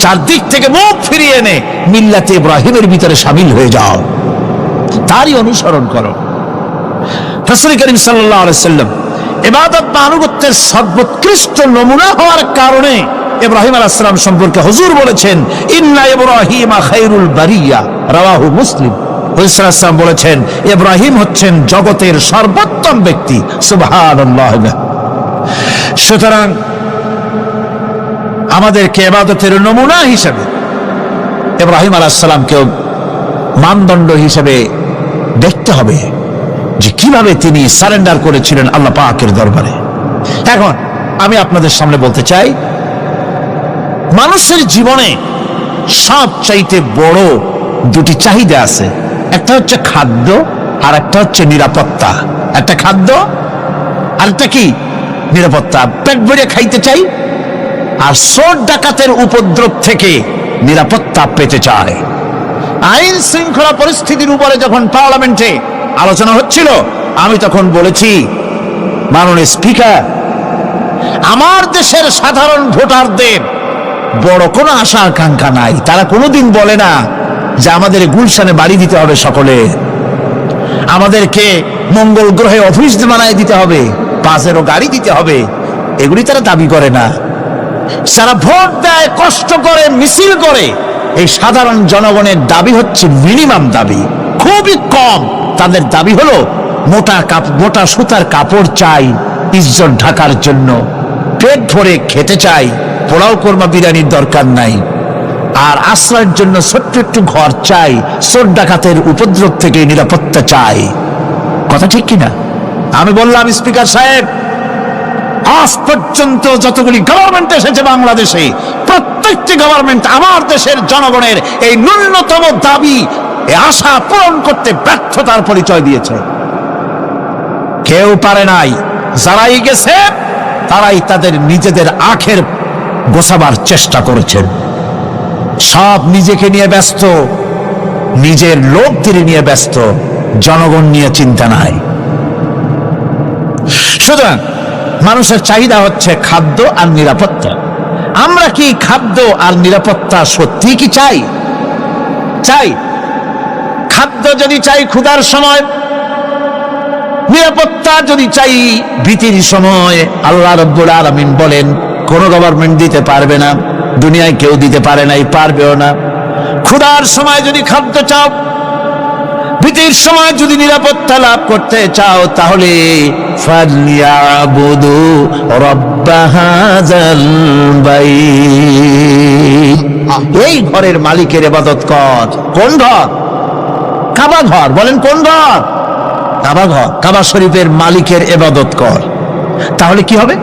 চারদিক থেকে মুখ ফিরিয়ে এনে মিল্লাতে ইব্রাহিমের ভিতরে শামিল হয়ে যাও, তারই অনুসরণ করো। রাসূল কারীম সাল্লাল্লাহু আলাইহি ওয়াসাল্লাম ইবাদত বা আনুগত্যের সর্বোৎকৃষ্ট নমুনা হওয়ার কারণে ইব্রাহিম আলাইহিস সালাম সম্পর্কে হুজুর বলেছেন ইন্না ইব্রাহিমা খায়রুল বারিয়া, রাওয়াহু মুসলিম। হুজুর সাল্লাল্লাহু আলাইহি ওয়াসাল্লাম বলেছেন ইব্রাহিম হচ্ছেন জগতের সর্বোত্তম ব্যক্তি। সুবহানাল্লাহ। সুতরাং আমাদেরকে ইবাদতের নমুনা হিসেবে ইব্রাহিম আলাইহিস সালামকেও মানদণ্ড হিসেবে দেখতে হবে যে কিভাবে তিনি সারেন্ডার করেছিলেন আল্লাহ পাকের দরবারে। এখন আমি আপনাদের সামনে বলতে চাই মানুষের জীবনে সবচাইতে বড় দুটি চাহিদা আছে, একটা হচ্ছে খাদ্য আর একটা হচ্ছে নিরাপত্তা। একটা খাদ্য আর একটা কি? নিরাপত্তা। পেট ভরে খাইতে চাই আর চোর ডাকাতের উপদ্রব থেকে নিরাপত্তা পেতে চায়। আইন শৃঙ্খলা পরিস্থিতির উপরে যখন পার্লামেন্টে আলোচনা হচ্ছিল আমি তখন বলেছি মাননীয় স্পিকার, আমার দেশের সাধারণ ভোটারদের বড় কোনো আশা আকাঙ্ক্ষা নাই। তারা কোনোদিন বলে না যে আমাদের গুলশানে বাড়ি দিতে হবে, সকলে আমাদেরকে মঙ্গল গ্রহে অফিস বানায় দিতে হবে, বাসেরও গাড়ি দিতে হবে, এগুলি তারা দাবি করে না। সারা ভোট দেয়, কষ্ট করে, মিছিল করে। এই সাধারণ জনগণের দাবি হচ্ছে মিনিমাম দাবি, খুবই কম। তাদের দাবি হলো মোটা সুতার কাপড় চাই ইজ্জত ঢাকার জন্য, পেট ভরে খেতে চাই, পোলাও কোরমা বিরিয়ানির দরকার নাই, আর আশ্রয়ের জন্য ছোট্ট একটু ঘর চাই, চোর ডাকাতের উপদ্রব থেকে নিরাপত্তা চাই। কথা ঠিক কিনা? আমি বললাম স্পিকার সাহেব, আজ পর্যন্ত যতগুলি গভর্নমেন্ট এসেছে বাংলাদেশে প্রত্যেকটি গভর্নমেন্ট আমার দেশের জনগণের এই ন্যূনতম দাবি, এই আশা পূরণ করতে ব্যর্থতার পরিচয় দিয়েছে। কেউ পারে নাই। যারাই গেছে তারাই তাদের নিজেদের আখের গোছাবার চেষ্টা করেছেন। সব নিজেকে নিয়ে ব্যস্ত, নিজের লোকদের নিয়ে ব্যস্ত, জনগণ নিয়ে চিন্তা নাই। সুতরাং মানুষের চাহিদা হচ্ছে খাদ্য আর নিরাপত্তা। আমরা কি খাদ্য আর নিরাপত্তা সত্যি কি চাই? চাই। খাদ্য যদি চাই ক্ষুধার সময়, নিরাপত্তা যদি চাই ভীতির সময়, আল্লাহ রাব্বুল আলামিন বলেন কোন গভর্নমেন্ট দিতে পারবে না, দুনিয়ায় কেউ দিতে পারে নাই, পারবেও না। ক্ষুধার সময় যদি খাদ্য চাও, ভীতির সময় যদি নিরাপত্তা লাভ করতে চাও, তাহলে ফালিয়াবুদু রাব্ব হাযাল বাইত, এই ঘরের মালিকের ইবাদত কর। কোন ঘর? কাবা ঘর। বলেন কোন ঘর? কাবা ঘর। কাবা শরীফের মালিকের ইবাদত কর। তাহলে কি হবে?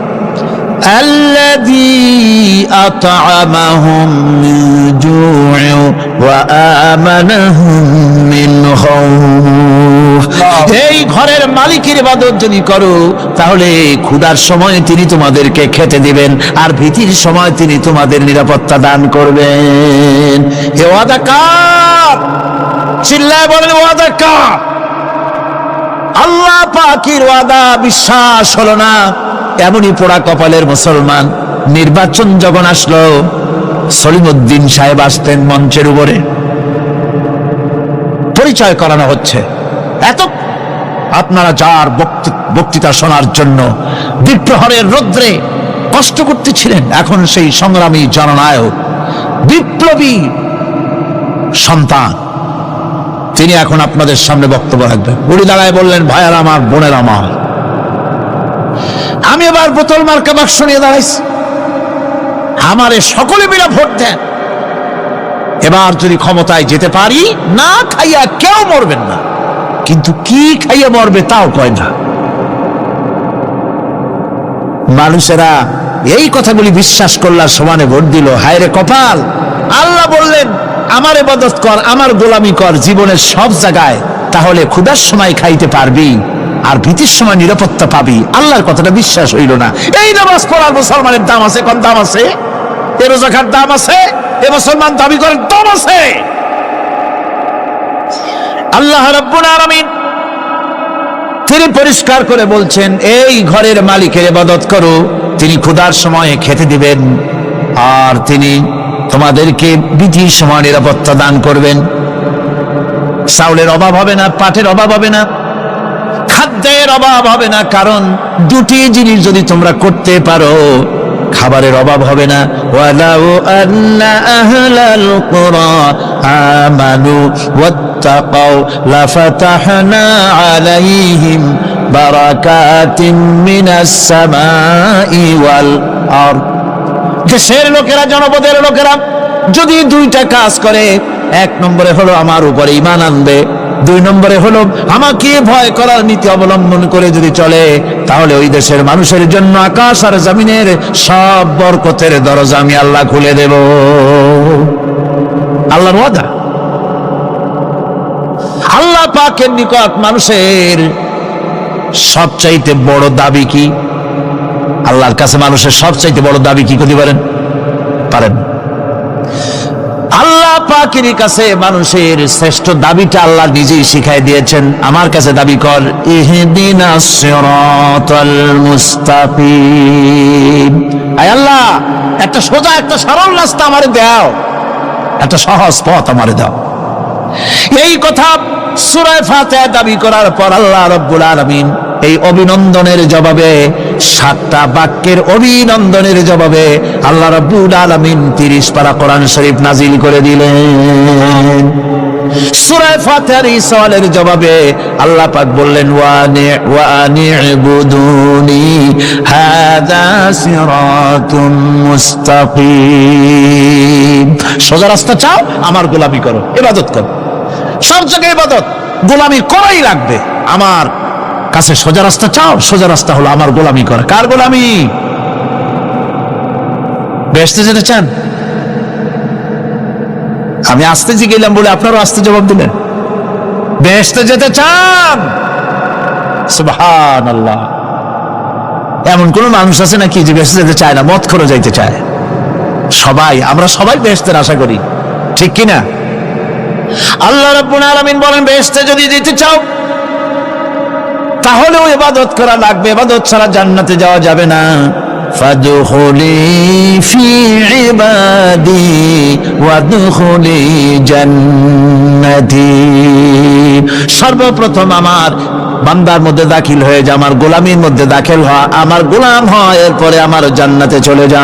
الذي أطعمهم من جوع وآمنهم من خوف। এই ঘরের মালিকের ইবাদত যদি করো তাহলে ক্ষুধার সময় তিনি তোমাদেরকে খেতে দিবেন, আর ভীতির সময় তিনি তোমাদের নিরাপত্তা দান করবেন। এ ওয়াদা কার? চিল্লায় বলেন ওয়াদা কার? আল্লাহ পাকের ওয়াদা বিশ্বাস হলো না, এমনই পোড়া কপালের মুসলমান। নির্বাচন যখন আসলো, সলিমউদ্দিন সাহেব আসতেন মঞ্চের উপরে, পরিচয় করানো হচ্ছে। এত আপনারা যার বক্তৃতা শোনার জন্য বিপ্রহরের রৌদ্রে কষ্ট করতেছিলেন, এখন সেই সংগ্রামী জননায়ক বিপ্লবী সন্তান, তিনি এখন আপনাদের সামনে বক্তব্য রাখবেন। বুড়ি দাঁড়ায় বললেন, ভাইয়ার আমার, বোনের আমার, আমি এবার বোতল মার্কা বাক্স নিয়ে দাঁড়াইছি, আমারে সকলে মিলে ভোট দেন। এবার যদি ক্ষমতায় যেতে পারি, না খাইয়া কেউ মরবেন না, কিন্তু কি খাইয়া মরবে তাও কয় না। মানুষেরা এই কথাগুলি বিশ্বাস করলার সমানে ভোট দিল। হায় রে কপাল! আল্লাহ বললেন, আমার ইবাদত কর, আমার গোলামি কর জীবনের সব জায়গায়, তাহলে ক্ষুধার সময় খাইতে পারবি আর ভীতির সময় নিরাপত্তা পাবি। আল্লাহর কথাটা বিশ্বাস হইল না। এই নামাজ পড়ার মুসলমানের দাম আছে, কোন দাম আছে? এ রোজার দাম আছে, এ মুসলমান দাবি করেন দাম আছে। আল্লাহ রাব্বুল আলামিন তিনি পরিষ্কার করে বলছেন, এই ঘরের মালিকের ইবাদত করো, তিনি ক্ষুধার সময় খেতে দিবেন, আর তিনি তোমাদেরকে ভীতির সময় নিরাপত্তা দান করবেন। চাউলের অভাব হবে না, পাটের অভাব হবে না, খাদ্যের অভাব হবে না, কারণ দুটি জিনিস যদি তোমরা করতে পারো, খাবারের অভাব হবে না। ওয়ালাউ আন্না আহলাল কুরা আমানু ওয়াত্তাকাউ লাফাতাহনা আলাইহিম বারাকাতিন মিনাস সামাই ওয়াল আরদ। দেশের লোকেরা, জনপদের লোকেরা যদি দুইটা কাজ করে, এক নম্বরে হলো আমার উপরে ঈমান আনবে, দুই নম্বরে হলো আমাকে ভয় করার নীতি অবলম্বন করে যদি চলে, তাহলে ওই দেশের মানুষের জন্য আকাশ আর জমিনের সব বরকতের দরজা আমি আল্লাহ খুলে দেব। আল্লাহর ওয়াদা। আল্লাহ পাকের নিকট মানুষের সবচাইতে বড় দাবি কি? আল্লাহর কাছে মানুষের সবচাইতে বড় দাবি কি করতে পারেন? আল্লাহ পাকের কাছে মানুষের শ্রেষ্ঠ দাবিটা আল্লাহ নিজেই শিখাই দিয়েছেন। আমার কাছে দাবি কর, ইহদিনাস সিরাতাল মুস্তাকিম। আয় আল্লাহ, একটা সোজা, একটা সরল রাস্তা আমারে দাও, একটা সহজ পথ আমারে দাও। এই কথা সূরা ফাতিহা দাবি করার পর আল্লাহ রাব্বুল আলামিন এই অভিনন্দনের জবাবে, 7টা বাক্যের অভিনন্দনের জবাবে আল্লাহ রাব্বুল আলামিন 30 পারা কোরআন শরীফ নাজিল করে দিলেন। সূরা ফাতিহার এই সওয়ালের জবাবে আল্লাহ পাক বললেন, ওয়া আনি'বুদুনি হাযা সিরাতুম মুস্তাকিম। সোজা রাস্তা চাও, আমার গোলামি করো, ইবাদত করো। সব জায়গায় ইবাদত, গোলামি করাই লাগবে। আমার কাছে সোজা রাস্তা চাও, সোজা রাস্তা হলো আমার গোলামি করা। কার গোলামি? বেহেশতে যেতে চান? আমি আসতে গেলাম বলে আপনারও আসতে জবাব দিলেন। বেহেশতে যেতে চান? সুবহানাল্লাহ। এমন কোন মানুষ আছে নাকি যে বেহেশতে যেতে চায় না? মদ খোর যাইতে চায়। সবাই, আমরা সবাই বেহেশতের আশা করি, ঠিক কিনা? আল্লাহ রাব্বুল আলামিন বলেন, বেহেশতে যদি যেতে চাও তাহলেও ইবাদত করা লাগবে, ইবাদত ছাড়া জান্নাতে যাওয়া যাবে না। ফাদখুলি ফি ইবাদি ওয়াদখুলি জান্নাতি। সর্বপ্রথম আমার বান্দার মধ্যে দাখিল হয়ে যা, আমার গোলামির মধ্যে দাখিল হওয়া, আমার গোলাম হয়, এরপরে আমার জান্নাতে চলে যা।